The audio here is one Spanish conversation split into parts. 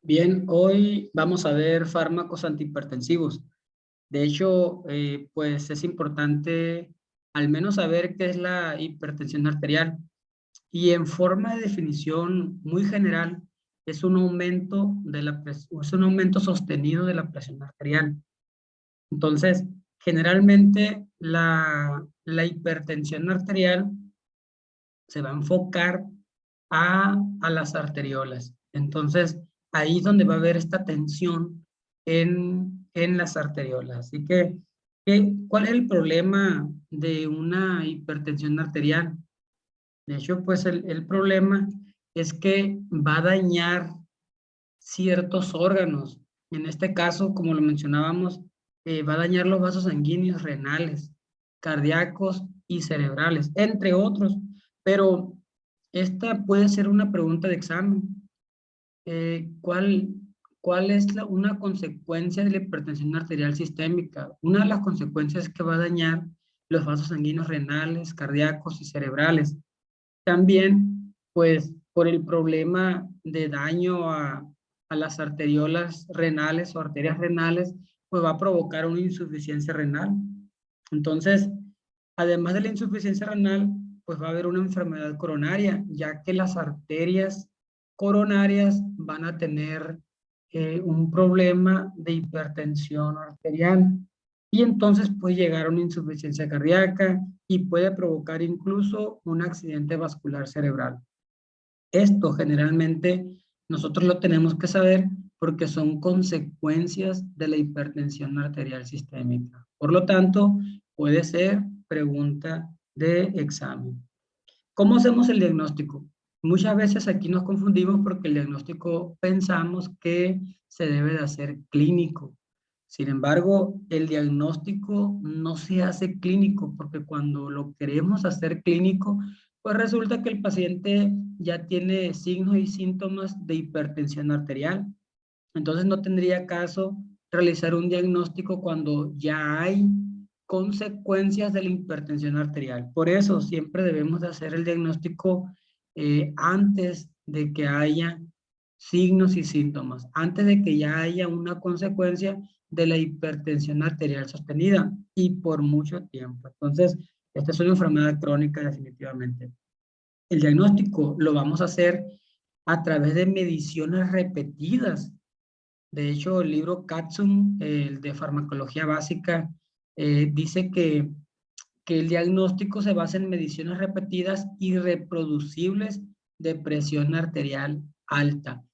Bien, hoy vamos a ver fármacos antihipertensivos. De hecho, pues es importante al menos saber qué es la hipertensión arterial. Y en forma de definición muy general, es un aumento es un aumento sostenido de la presión arterial. Entonces, generalmente la hipertensión arterial se va a enfocar a las arteriolas. Entonces, ahí es donde va a haber esta tensión en las arteriolas. Así que, ¿cuál es el problema de una hipertensión arterial? De hecho, pues el problema es que va a dañar ciertos órganos. En este caso, como lo mencionábamos, va a dañar los vasos sanguíneos renales, cardíacos y cerebrales, entre otros. Pero esta puede ser una pregunta de examen. ¿Cuál es una consecuencia de la hipertensión arterial sistémica? Una de las consecuencias es que va a dañar los vasos sanguíneos renales, cardíacos y cerebrales. También, pues, por el problema de daño a las arteriolas renales o arterias renales, pues va a provocar una insuficiencia renal. Entonces, además de la insuficiencia renal, pues va a haber una enfermedad coronaria, ya que las arterias coronarias van a tener un problema de hipertensión arterial. Y entonces puede llegar a una insuficiencia cardíaca y puede provocar incluso un accidente vascular cerebral. Esto generalmente nosotros lo tenemos que saber porque son consecuencias de la hipertensión arterial sistémica. Por lo tanto, puede ser pregunta de examen. ¿Cómo hacemos el diagnóstico? Muchas veces aquí nos confundimos porque el diagnóstico pensamos que se debe de hacer clínico. Sin embargo, el diagnóstico no se hace clínico porque cuando lo queremos hacer clínico, pues resulta que el paciente ya tiene signos y síntomas de hipertensión arterial. Entonces no tendría caso realizar un diagnóstico cuando ya hay consecuencias de la hipertensión arterial. Por eso siempre debemos de hacer el diagnóstico antes de que haya signos y síntomas, antes de que ya haya una consecuencia de la hipertensión arterial sostenida y por mucho tiempo. Entonces, esta es una enfermedad crónica definitivamente. El diagnóstico lo vamos a hacer a través de mediciones repetidas. De hecho, el libro Katzum, el de farmacología básica, dice que el diagnóstico se basa en mediciones repetidas y reproducibles de presión arterial alta.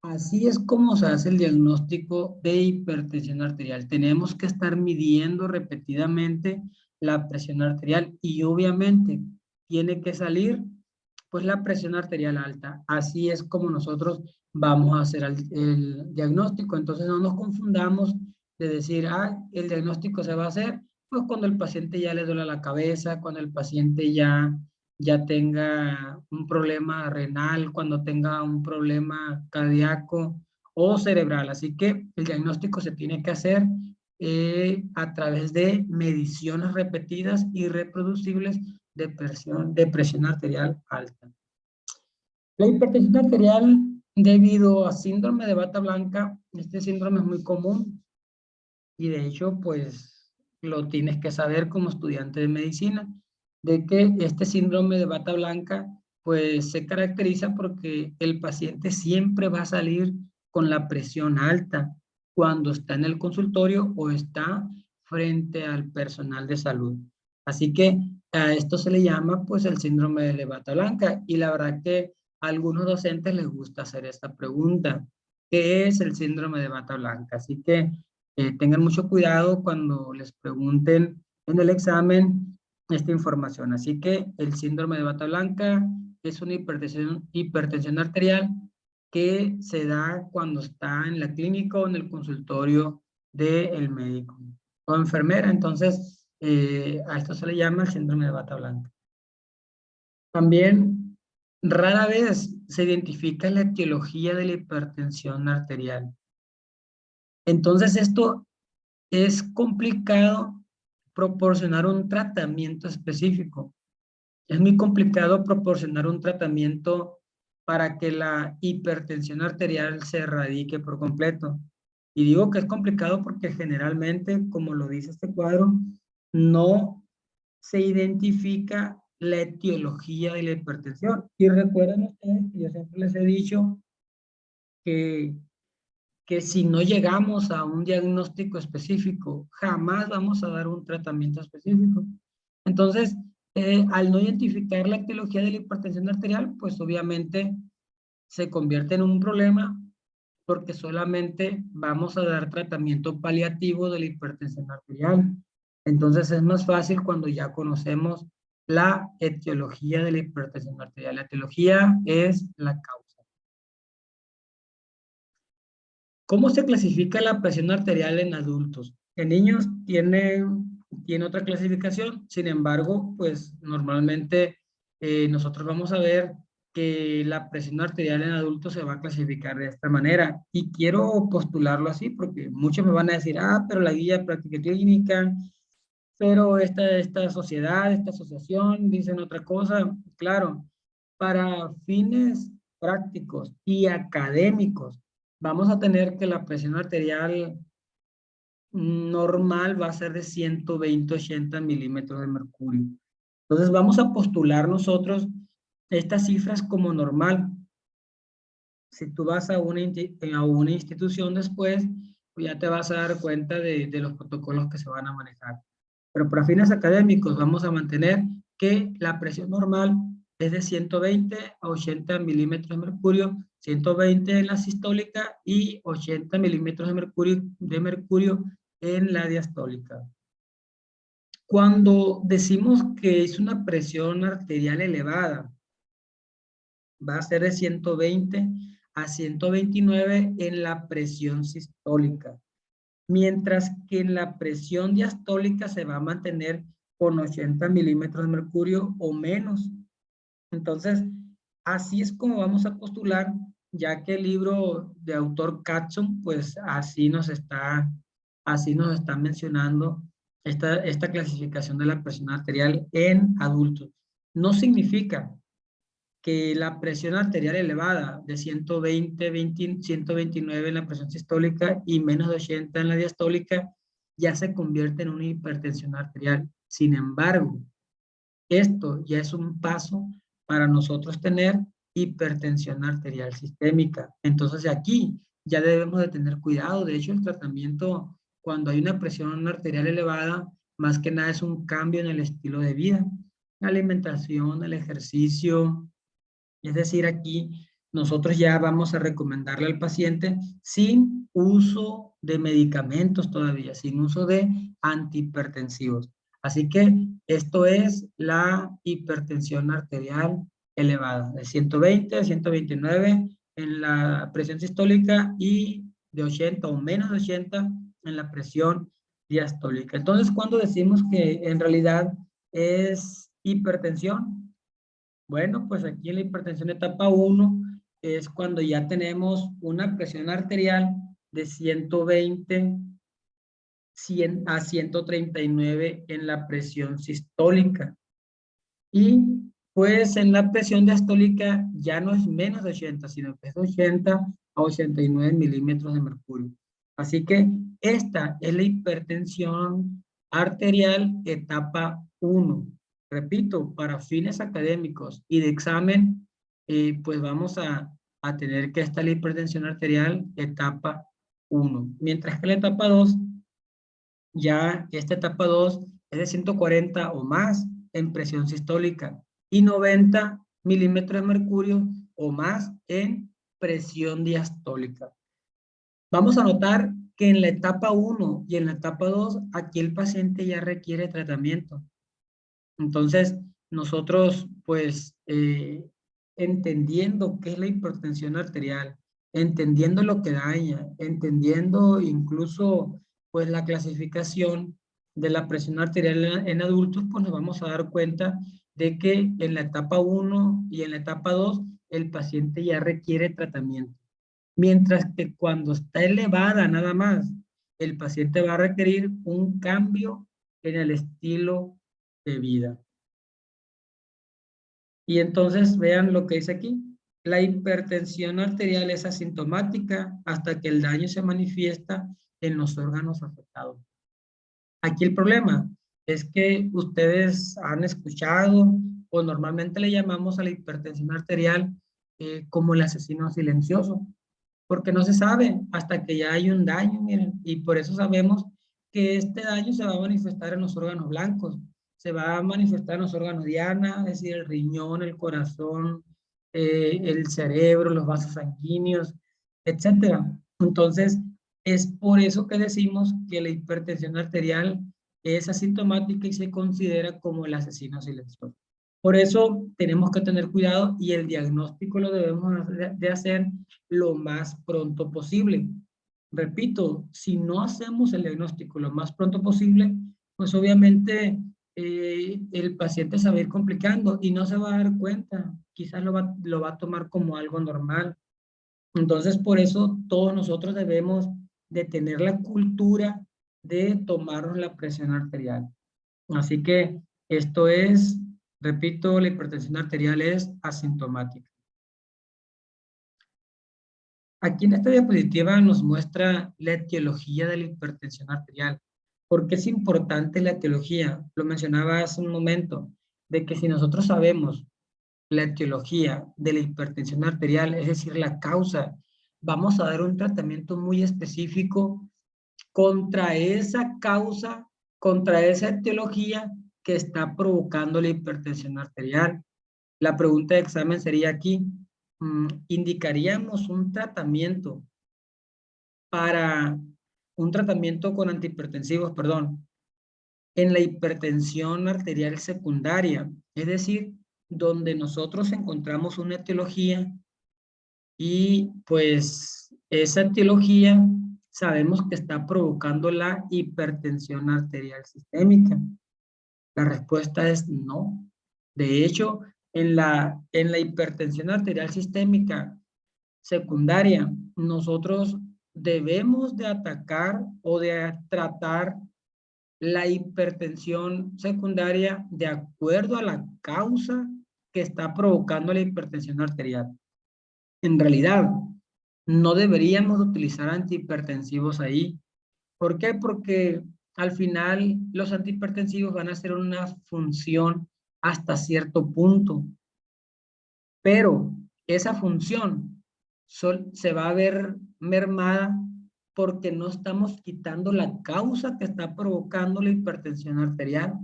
Así es como se hace el diagnóstico de hipertensión arterial. Tenemos que estar midiendo repetidamente la presión arterial y obviamente tiene que salir pues la presión arterial alta. Así es como nosotros vamos a hacer el diagnóstico. Entonces no nos confundamos de decir, el diagnóstico se va a hacer pues cuando el paciente ya le duele la cabeza, cuando el paciente ya tenga un problema renal, cuando tenga un problema cardíaco o cerebral. Así que el diagnóstico se tiene que hacer a través de mediciones repetidas y reproducibles de presión arterial alta. La hipertensión arterial debido a síndrome de bata blanca, este síndrome es muy común y de hecho pues lo tienes que saber como estudiante de medicina, de que este síndrome de bata blanca pues se caracteriza porque el paciente siempre va a salir con la presión alta cuando está en el consultorio o está frente al personal de salud. Así que a esto se le llama pues el síndrome de bata blanca y la verdad que a algunos docentes les gusta hacer esta pregunta. ¿Qué es el síndrome de bata blanca? Así que tengan mucho cuidado cuando les pregunten en el examen esta información. Así que el síndrome de bata blanca es una hipertensión arterial que se da cuando está en la clínica o en el consultorio del médico o enfermera. Entonces, a esto se le llama el síndrome de bata blanca. También, rara vez se identifica la etiología de la hipertensión arterial. Entonces, esto es complicado proporcionar un tratamiento específico. Es muy complicado proporcionar un tratamiento para que la hipertensión arterial se erradique por completo. Y digo que es complicado porque generalmente, como lo dice este cuadro, no se identifica la etiología de la hipertensión. Y recuerden ustedes que yo siempre les he dicho que, que si no llegamos a un diagnóstico específico, jamás vamos a dar un tratamiento específico. Entonces, al no identificar la etiología de la hipertensión arterial, pues obviamente se convierte en un problema porque solamente vamos a dar tratamiento paliativo de la hipertensión arterial. Entonces es más fácil cuando ya conocemos la etiología de la hipertensión arterial. La etiología es la causa. ¿Cómo se clasifica la presión arterial en adultos? En niños tiene otra clasificación, sin embargo, pues normalmente nosotros vamos a ver que la presión arterial en adultos se va a clasificar de esta manera. Y quiero postularlo así porque muchos me van a decir, pero la guía de práctica clínica, pero esta sociedad, esta asociación dicen otra cosa. Claro, para fines prácticos y académicos, vamos a tener que la presión arterial normal va a ser de 120-80 milímetros de mercurio. Entonces vamos a postular nosotros estas cifras como normal. Si tú vas a una institución después, pues ya te vas a dar cuenta de los protocolos que se van a manejar. Pero para fines académicos vamos a mantener que la presión normal es de 120 a 80 milímetros de mercurio, 120 en la sistólica y 80 milímetros de mercurio en la diastólica. Cuando decimos que es una presión arterial elevada, va a ser de 120 a 129 en la presión sistólica, mientras que en la presión diastólica se va a mantener con 80 milímetros de mercurio o menos. Entonces, así es como vamos a postular, ya que el libro de autor Katson, pues así nos está mencionando esta clasificación de la presión arterial en adultos. No significa que la presión arterial elevada de 129 en la presión sistólica y menos de 80 en la diastólica ya se convierte en una hipertensión arterial. Sin embargo, esto ya es un paso para nosotros tener hipertensión arterial sistémica. Entonces aquí ya debemos de tener cuidado. De hecho, el tratamiento cuando hay una presión arterial elevada, más que nada es un cambio en el estilo de vida. La alimentación, el ejercicio, es decir, aquí nosotros ya vamos a recomendarle al paciente sin uso de medicamentos todavía, sin uso de antihipertensivos. Así que esto es la hipertensión arterial elevada, de 120 a 129 en la presión sistólica y de 80 o menos de 80 en la presión diastólica. Entonces, cuando decimos que en realidad es hipertensión, bueno, pues aquí en la hipertensión etapa 1 es cuando ya tenemos una presión arterial de 120 a 139 en la presión sistólica. Y pues en la presión diastólica ya no es menos de 80, sino que es de 80 a 89 milímetros de mercurio. Así que esta es la hipertensión arterial etapa 1. Repito, para fines académicos y de examen, pues vamos a tener que estar la hipertensión arterial etapa 1. Mientras que la etapa 2, ya esta etapa 2 es de 140 o más en presión sistólica y 90 milímetros de mercurio o más en presión diastólica. Vamos a notar que en la etapa 1 y en la etapa 2, aquí el paciente ya requiere tratamiento. Entonces, nosotros, pues, entendiendo qué es la hipertensión arterial, entendiendo lo que daña, entendiendo incluso, pues, la clasificación de la presión arterial en adultos, pues nos vamos a dar cuenta de que en la etapa 1 y en la etapa 2, el paciente ya requiere tratamiento. Mientras que cuando está elevada nada más, el paciente va a requerir un cambio en el estilo de vida. Y entonces vean lo que dice aquí. La hipertensión arterial es asintomática hasta que el daño se manifiesta en los órganos afectados. Aquí el problema es que ustedes han escuchado o normalmente le llamamos a la hipertensión arterial como el asesino silencioso, porque no se sabe hasta que ya hay un daño, miren, y por eso sabemos que este daño se va a manifestar en los órganos blancos, se va a manifestar en los órganos diana, es decir, el riñón, el corazón, el cerebro, los vasos sanguíneos, etcétera. Entonces, es por eso que decimos que la hipertensión arterial es asintomática y se considera como el asesino silencioso. Por eso tenemos que tener cuidado y el diagnóstico lo debemos de hacer lo más pronto posible. Repito, si no hacemos el diagnóstico lo más pronto posible, pues obviamente el paciente se va a ir complicando y no se va a dar cuenta. Quizás lo va a tomar como algo normal. Entonces, por eso todos nosotros debemos de tener la cultura de tomarnos la presión arterial. Así que esto es, repito, la hipertensión arterial es asintomática. Aquí en esta diapositiva nos muestra la etiología de la hipertensión arterial. ¿Por qué es importante la etiología? Lo mencionaba hace un momento, de que si nosotros sabemos la etiología de la hipertensión arterial, es decir, la causa, vamos a dar un tratamiento muy específico contra esa causa, contra esa etiología que está provocando la hipertensión arterial. La pregunta de examen sería aquí, ¿indicaríamos un tratamiento con antihipertensivos, perdón, en la hipertensión arterial secundaria? Es decir, donde nosotros encontramos una etiología y pues esa etiología sabemos que está provocando la hipertensión arterial sistémica. La respuesta es no. De hecho, en la hipertensión arterial sistémica secundaria, nosotros debemos de atacar o de tratar la hipertensión secundaria de acuerdo a la causa que está provocando la hipertensión arterial. En realidad, no deberíamos utilizar antihipertensivos ahí. ¿Por qué? Porque al final los antihipertensivos van a hacer una función hasta cierto punto, pero esa función se va a ver mermada porque no estamos quitando la causa que está provocando la hipertensión arterial.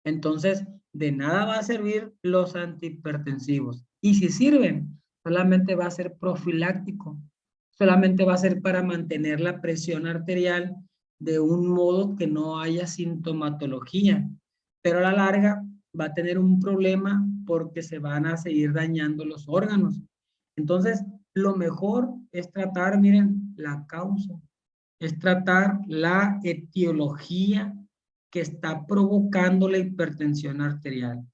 Entonces, de nada va a servir los antihipertensivos. Y si sirven, solamente va a ser profiláctico. Solamente va a ser para mantener la presión arterial de un modo que no haya sintomatología. Pero a la larga va a tener un problema porque se van a seguir dañando los órganos. Entonces, lo mejor es tratar, miren, la causa. Es tratar la etiología que está provocando la hipertensión arterial.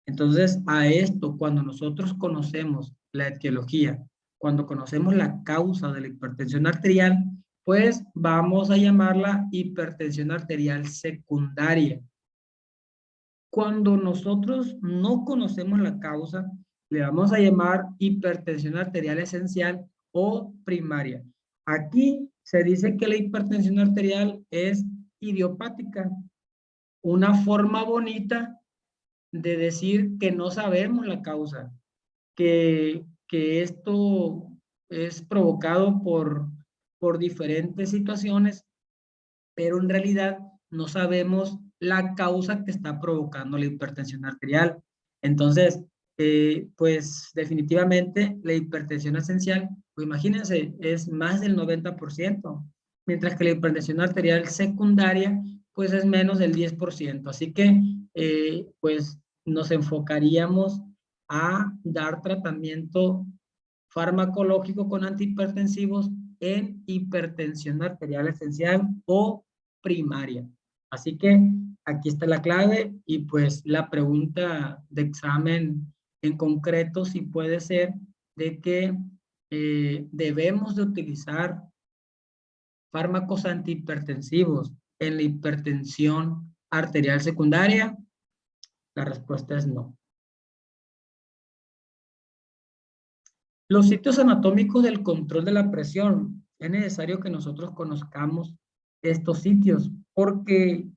Entonces, a esto, cuando nosotros conocemos la etiología, cuando conocemos la causa de la hipertensión arterial, pues vamos a llamarla hipertensión arterial secundaria. Cuando nosotros no conocemos la causa, le vamos a llamar hipertensión arterial esencial o primaria. Aquí se dice que la hipertensión arterial es idiopática, una forma bonita de decir que no sabemos la causa, que esto es provocado por diferentes situaciones, pero en realidad no sabemos la causa que está provocando la hipertensión arterial. Entonces, pues definitivamente la hipertensión esencial, pues imagínense, es más del 90%, mientras que la hipertensión arterial secundaria, pues es menos del 10%. Así que, pues nos enfocaríamos a dar tratamiento farmacológico con antihipertensivos en hipertensión arterial esencial o primaria. Así que aquí está la clave y pues la pregunta de examen en concreto si puede ser de que debemos de utilizar fármacos antihipertensivos en la hipertensión arterial secundaria. La respuesta es no. Los sitios anatómicos del control de la presión. Es necesario que nosotros conozcamos estos sitios porque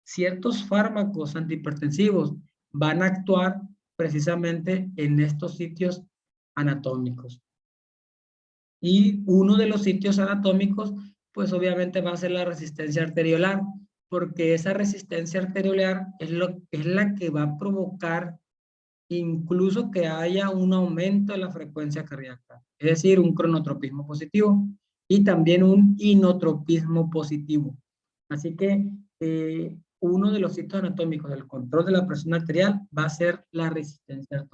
ciertos fármacos antihipertensivos van a actuar precisamente en estos sitios anatómicos. Y uno de los sitios anatómicos, pues obviamente va a ser la resistencia arteriolar, porque esa resistencia arteriolar es la que va a provocar incluso que haya un aumento de la frecuencia cardíaca, es decir, un cronotropismo positivo y también un inotropismo positivo. Así que uno de los sitios anatómicos del control de la presión arterial va a ser la resistencia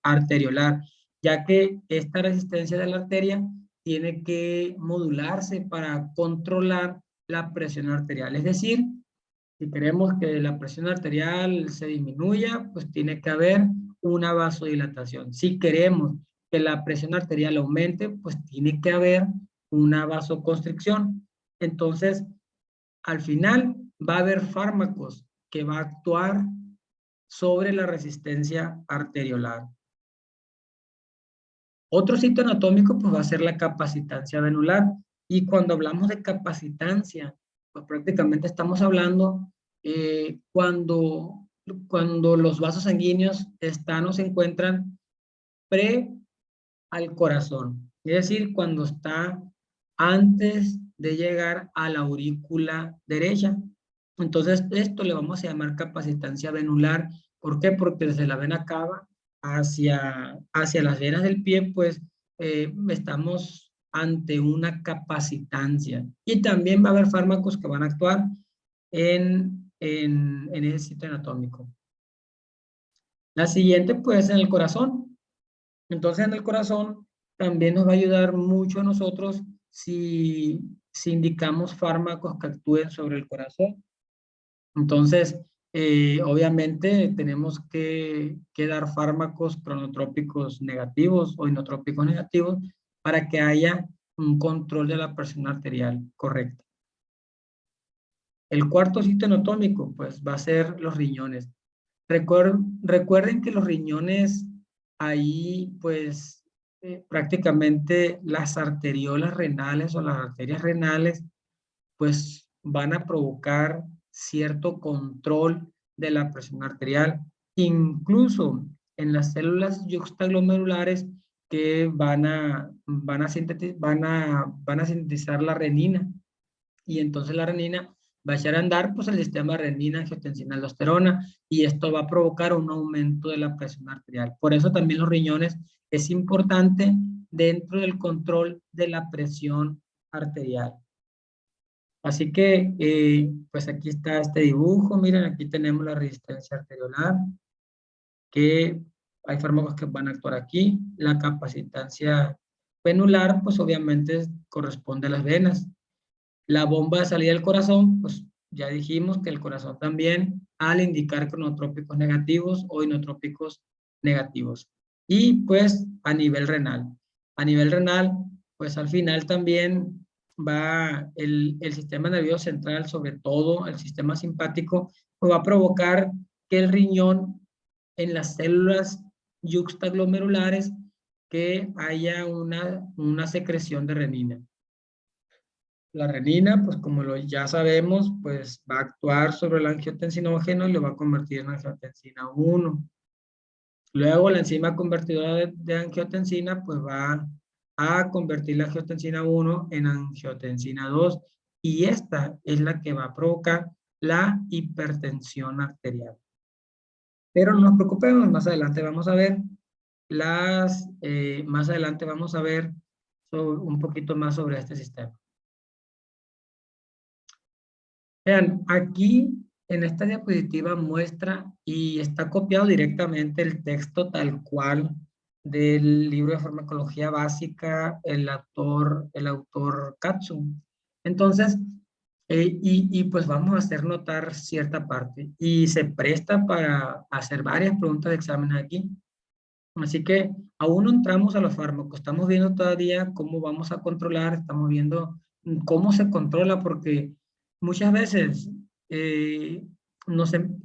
arteriolar, ya que esta resistencia de la arteria tiene que modularse para controlar la presión arterial. Es decir, si queremos que la presión arterial se disminuya, pues tiene que haber una vasodilatación. Si queremos que la presión arterial aumente, pues tiene que haber una vasoconstricción. Entonces, al final va a haber fármacos que va a actuar sobre la resistencia arteriolar. Otro sitio anatómico pues va a ser la capacitancia venular. Y cuando hablamos de capacitancia, pues prácticamente estamos hablando cuando los vasos sanguíneos están o se encuentran pre al corazón. Es decir, cuando está antes de llegar a la aurícula derecha. Entonces, esto le vamos a llamar capacitancia venular. ¿Por qué? Porque desde la vena cava hacia las venas del pie, pues estamos ante una capacitancia. Y también va a haber fármacos que van a actuar en ese sitio anatómico. La siguiente, pues, en el corazón. Entonces, en el corazón también nos va a ayudar mucho a nosotros si indicamos fármacos que actúen sobre el corazón. Entonces, obviamente tenemos que dar fármacos cronotrópicos negativos o inotrópicos negativos para que haya un control de la presión arterial correcta. El cuarto sitio anatómico, pues, va a ser los riñones. Recuerden que los riñones, ahí, pues, prácticamente las arteriolas renales o las arterias renales, pues, van a provocar cierto control de la presión arterial, incluso en las células yuxtaglomerulares que van a sintetizar la renina. Y entonces la renina va a echar a andar pues el sistema renina, angiotensina, aldosterona, y esto va a provocar un aumento de la presión arterial. Por eso también los riñones es importante dentro del control de la presión arterial. Así que, pues aquí está este dibujo, miren, aquí tenemos la resistencia arteriolar, que hay fármacos que van a actuar aquí. La capacitancia venular, pues obviamente corresponde a las venas. La bomba de salida del corazón, pues ya dijimos que el corazón también, al indicar cronotrópicos negativos o inotrópicos negativos. Y pues a nivel renal. A nivel renal, pues al final también va el sistema nervioso central, sobre todo el sistema simpático, pues va a provocar que el riñón en las células yuxtaglomerulares que haya una secreción de renina. La renina, pues como ya sabemos, pues va a actuar sobre el angiotensinógeno y lo va a convertir en angiotensina 1. Luego la enzima convertidora de angiotensina, pues va a convertir la angiotensina 1 en angiotensina 2 y esta es la que va a provocar la hipertensión arterial. Pero no nos preocupemos, más adelante vamos a ver un poquito más sobre este sistema. Vean, aquí en esta diapositiva muestra y está copiado directamente el texto tal cual del libro de farmacología básica, el autor Katsu. Entonces, pues vamos a hacer notar cierta parte y se presta para hacer varias preguntas de examen aquí. Así que aún no entramos a los fármacos, estamos viendo todavía cómo vamos a controlar, estamos viendo cómo se controla, porque muchas veces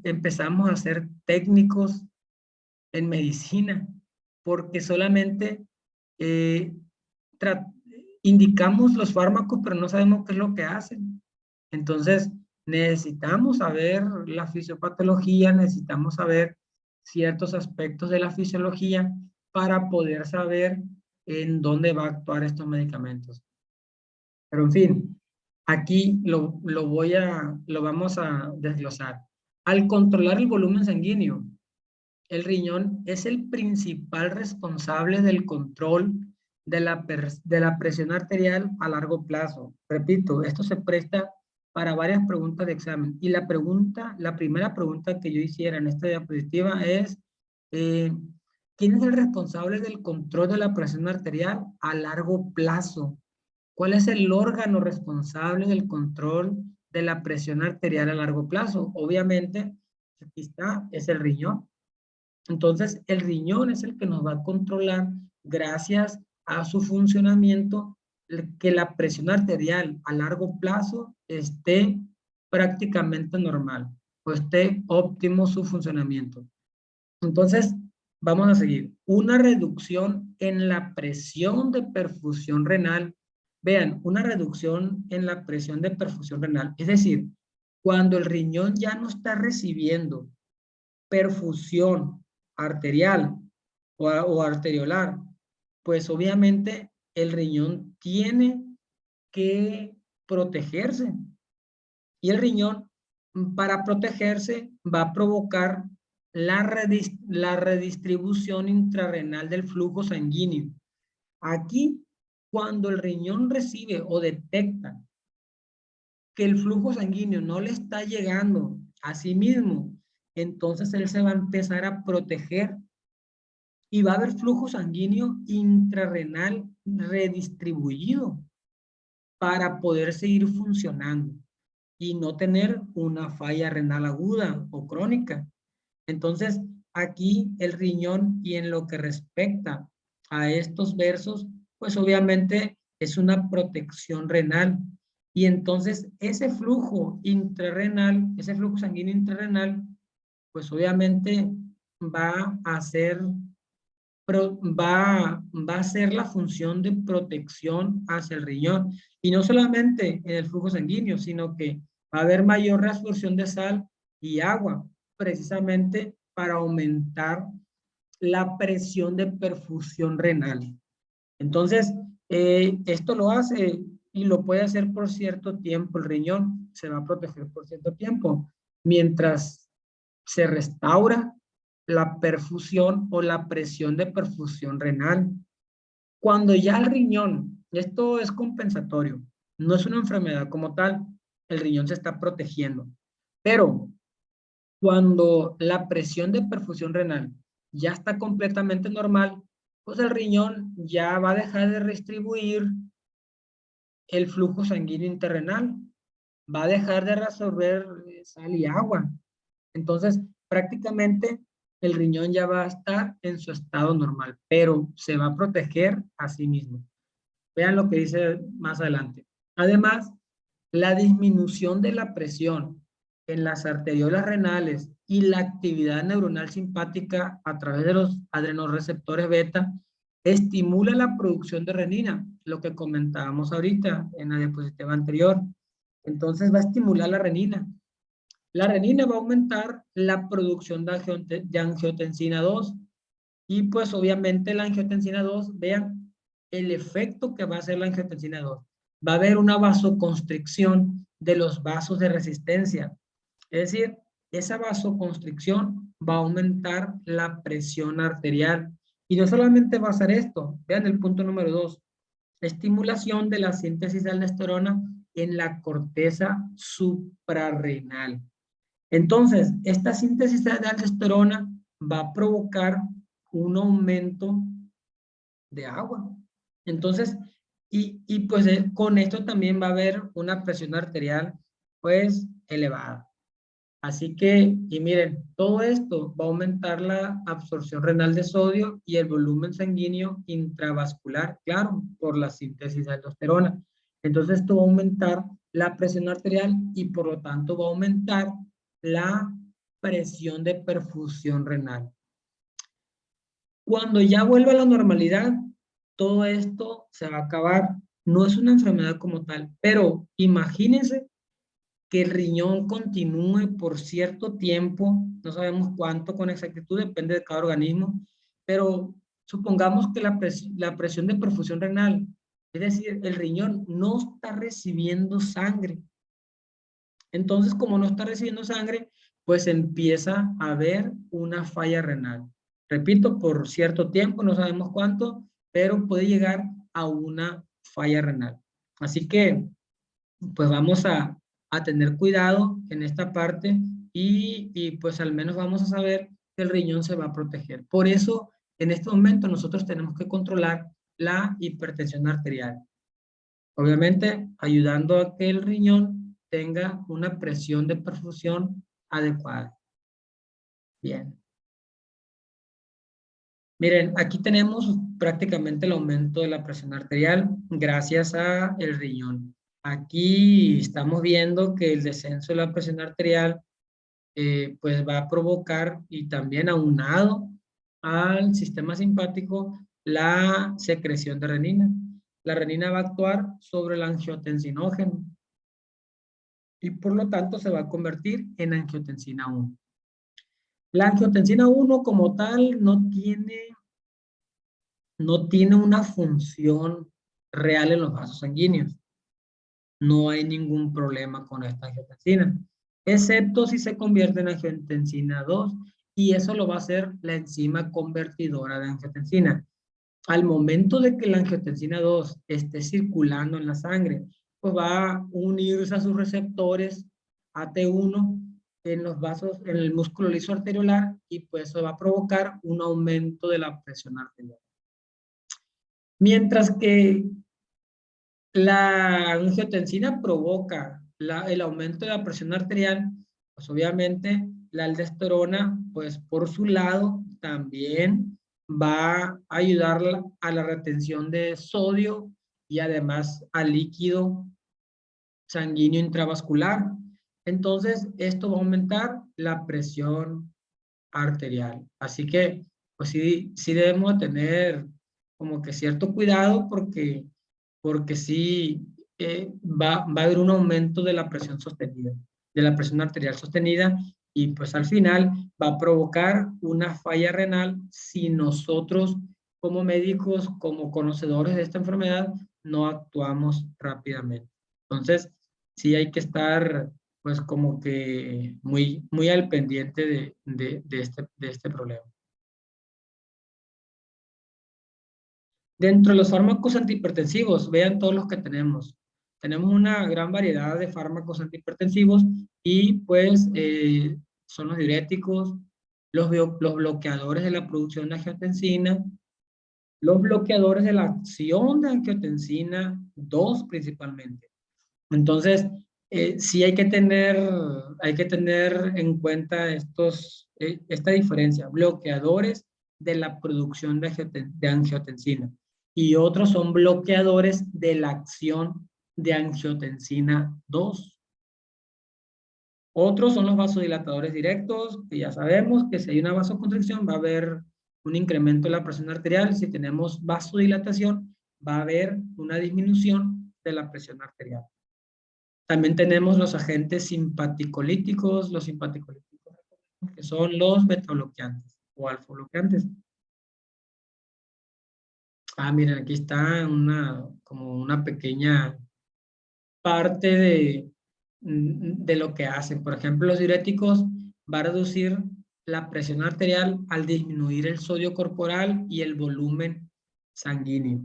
empezamos a ser técnicos en medicina, porque solamente indicamos los fármacos, pero no sabemos qué es lo que hacen. Entonces, necesitamos saber la fisiopatología, necesitamos saber ciertos aspectos de la fisiología para poder saber en dónde va a actuar estos medicamentos. Pero en fin, aquí lo vamos a desglosar. Al controlar el volumen sanguíneo, el riñón es el principal responsable del control de la presión arterial a largo plazo. Repito, esto se presta para varias preguntas de examen. Y la primera pregunta que yo hiciera en esta diapositiva es, ¿quién es el responsable del control de la presión arterial a largo plazo? ¿Cuál es el órgano responsable del control de la presión arterial a largo plazo? Obviamente, aquí está, es el riñón. Entonces, el riñón es el que nos va a controlar, gracias a su funcionamiento, que la presión arterial a largo plazo esté prácticamente normal o esté óptimo su funcionamiento. Entonces, vamos a seguir. Una reducción en la presión de perfusión renal. Vean, una reducción en la presión de perfusión renal. Es decir, cuando el riñón ya no está recibiendo perfusión arterial o arteriolar, pues obviamente el riñón tiene que protegerse. Y el riñón, para protegerse, va a provocar la redistribución intrarrenal del flujo sanguíneo. Aquí, cuando el riñón recibe o detecta que el flujo sanguíneo no le está llegando a sí mismo, entonces él se va a empezar a proteger y va a haber flujo sanguíneo intrarrenal redistribuido para poder seguir funcionando y no tener una falla renal aguda o crónica. Entonces, aquí el riñón, y en lo que respecta a estos versos, pues obviamente es una protección renal. Y entonces ese flujo intrarrenal, ese flujo sanguíneo intrarrenal, pues obviamente va a ser, va a ser la función de protección hacia el riñón. Y no solamente en el flujo sanguíneo, sino que va a haber mayor reabsorción de sal y agua, precisamente para aumentar la presión de perfusión renal. Entonces, esto lo hace y lo puede hacer por cierto tiempo. El riñón se va a proteger por cierto tiempo, mientras se restaura la perfusión o la presión de perfusión renal. Cuando ya el riñón, esto es compensatorio, no es una enfermedad como tal, el riñón se está protegiendo. Pero cuando la presión de perfusión renal ya está completamente normal, pues el riñón ya va a dejar de distribuir el flujo sanguíneo interrenal, va a dejar de reabsorber sal y agua. Entonces, prácticamente el riñón ya va a estar en su estado normal, pero se va a proteger a sí mismo. Vean lo que dice más adelante. Además, la disminución de la presión en las arteriolas renales y la actividad neuronal simpática a través de los adrenoreceptores beta estimula la producción de renina, lo que comentábamos ahorita en la diapositiva anterior. Entonces va a estimular la renina. La renina va a aumentar la producción de angiotensina 2 y pues obviamente la angiotensina 2, vean el efecto que va a hacer la angiotensina 2. Va a haber una vasoconstricción de los vasos de resistencia. Es decir, esa vasoconstricción va a aumentar la presión arterial. Y no solamente va a hacer esto, vean el punto número 2, estimulación de la síntesis de aldosterona en la corteza suprarrenal. Entonces, esta síntesis de aldosterona va a provocar un aumento de agua. Entonces, y pues con esto también va a haber una presión arterial pues elevada. Así que, y miren, todo esto va a aumentar la absorción renal de sodio y el volumen sanguíneo intravascular, claro, por la síntesis de aldosterona. Entonces, esto va a aumentar la presión arterial y por lo tanto va a aumentar la presión de perfusión renal. Cuando ya vuelva a la normalidad, todo esto se va a acabar. No es una enfermedad como tal, pero imagínense que el riñón continúe por cierto tiempo, no sabemos cuánto con exactitud, depende de cada organismo, pero supongamos que la presión de perfusión renal, es decir, el riñón no está recibiendo sangre. Entonces, como no está recibiendo sangre, pues empieza a haber una falla renal. Repito, por cierto tiempo, no sabemos cuánto, pero puede llegar a una falla renal. Así que, pues vamos a tener cuidado en esta parte y pues al menos vamos a saber que el riñón se va a proteger. Por eso, en este momento nosotros tenemos que controlar la hipertensión arterial. Obviamente, ayudando a que el riñón tenga una presión de perfusión adecuada. Bien. Miren, aquí tenemos prácticamente el aumento de la presión arterial gracias a el riñón. Aquí estamos viendo que el descenso de la presión arterial pues va a provocar y también aunado al sistema simpático la secreción de renina. La renina va a actuar sobre el angiotensinógeno y por lo tanto se va a convertir en angiotensina 1. La angiotensina 1 como tal no tiene una función real en los vasos sanguíneos. No hay ningún problema con esta angiotensina, excepto si se convierte en angiotensina 2 y eso lo va a hacer la enzima convertidora de angiotensina. Al momento de que la angiotensina 2 esté circulando en la sangre, pues va a unirse a sus receptores AT1 en los vasos, en el músculo liso arteriolar y pues eso va a provocar un aumento de la presión arterial. Mientras que la angiotensina provoca el aumento de la presión arterial, pues obviamente la aldosterona, pues por su lado, también va a ayudar a la retención de sodio y además al líquido sanguíneo intravascular. Entonces, esto va a aumentar la presión arterial. Así que, pues sí debemos tener como que cierto cuidado porque sí va a haber un aumento de la presión sostenida, de la presión arterial sostenida y pues al final va a provocar una falla renal si nosotros como médicos, como conocedores de esta enfermedad, no actuamos rápidamente. Entonces, sí hay que estar pues como que muy al pendiente de este problema. Dentro de los fármacos antihipertensivos, vean todos los que tenemos. Tenemos una gran variedad de fármacos antihipertensivos y pues son los diuréticos, los bloqueadores de la producción de angiotensina, los bloqueadores de la acción de angiotensina 2 principalmente. Entonces, sí hay que tener en cuenta esta diferencia, bloqueadores de la producción de angiotensina y otros son bloqueadores de la acción de angiotensina 2. Otros son los vasodilatadores directos, que ya sabemos que si hay una vasoconstricción va a haber un incremento de la presión arterial. Si tenemos vasodilatación, va a haber una disminución de la presión arterial. También tenemos los agentes simpaticolíticos, que son los beta-bloqueantes o alfa-bloqueantes. Ah, miren, aquí está como una pequeña parte de lo que hacen. Por ejemplo, los diuréticos van a reducir la presión arterial al disminuir el sodio corporal y el volumen sanguíneo.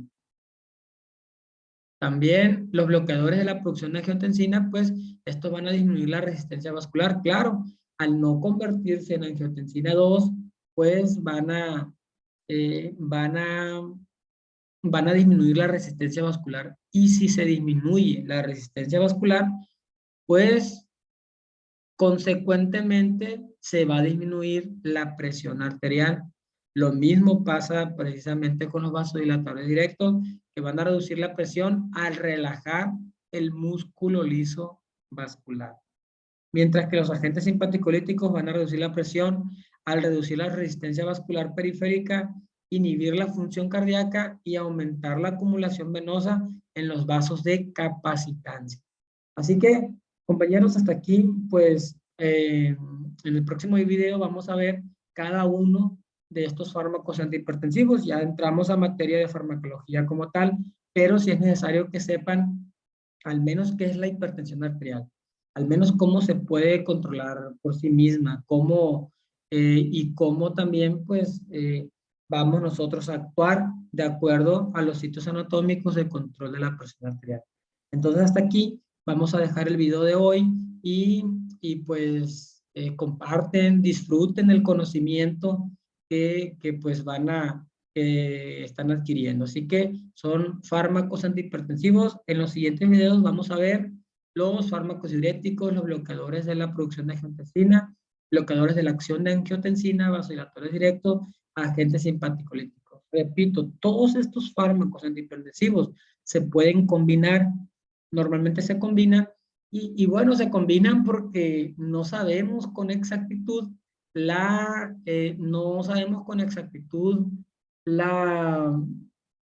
También los bloqueadores de la producción de angiotensina, pues estos van a disminuir la resistencia vascular. Claro, al no convertirse en angiotensina 2, pues van a disminuir la resistencia vascular. Y si se disminuye la resistencia vascular, pues consecuentemente se va a disminuir la presión arterial. Lo mismo pasa precisamente con los vasodilatadores directos, que van a reducir la presión al relajar el músculo liso vascular. Mientras que los agentes simpaticolíticos van a reducir la presión al reducir la resistencia vascular periférica inhibir la función cardíaca y aumentar la acumulación venosa en los vasos de capacitancia. Así que, compañeros, hasta aquí, pues, en el próximo video vamos a ver cada uno de estos fármacos antihipertensivos. Ya entramos a materia de farmacología como tal, pero sí es necesario que sepan al menos qué es la hipertensión arterial, al menos cómo se puede controlar por sí misma, cómo y cómo también, pues, vamos nosotros a actuar de acuerdo a los sitios anatómicos de control de la presión arterial. Entonces, hasta aquí vamos a dejar el video de hoy y pues comparten, disfruten el conocimiento que pues están adquiriendo. Así que son fármacos antihipertensivos. En los siguientes videos vamos a ver los fármacos diuréticos, los bloqueadores de la producción de angiotensina, bloqueadores de la acción de angiotensina, vasodilatores directos, agentes simpaticolíticos. Repito, todos estos fármacos antihipertensivos se pueden combinar, normalmente se combinan, y bueno, se combinan porque no sabemos con exactitud no sabemos con exactitud la,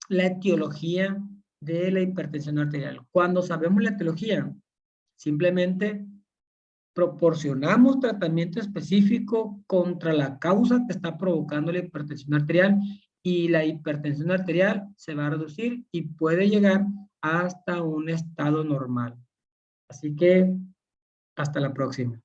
la etiología de la hipertensión arterial. Cuando sabemos la etiología, simplemente proporcionamos tratamiento específico contra la causa que está provocando la hipertensión arterial y la hipertensión arterial se va a reducir y puede llegar hasta un estado normal. Así que hasta la próxima.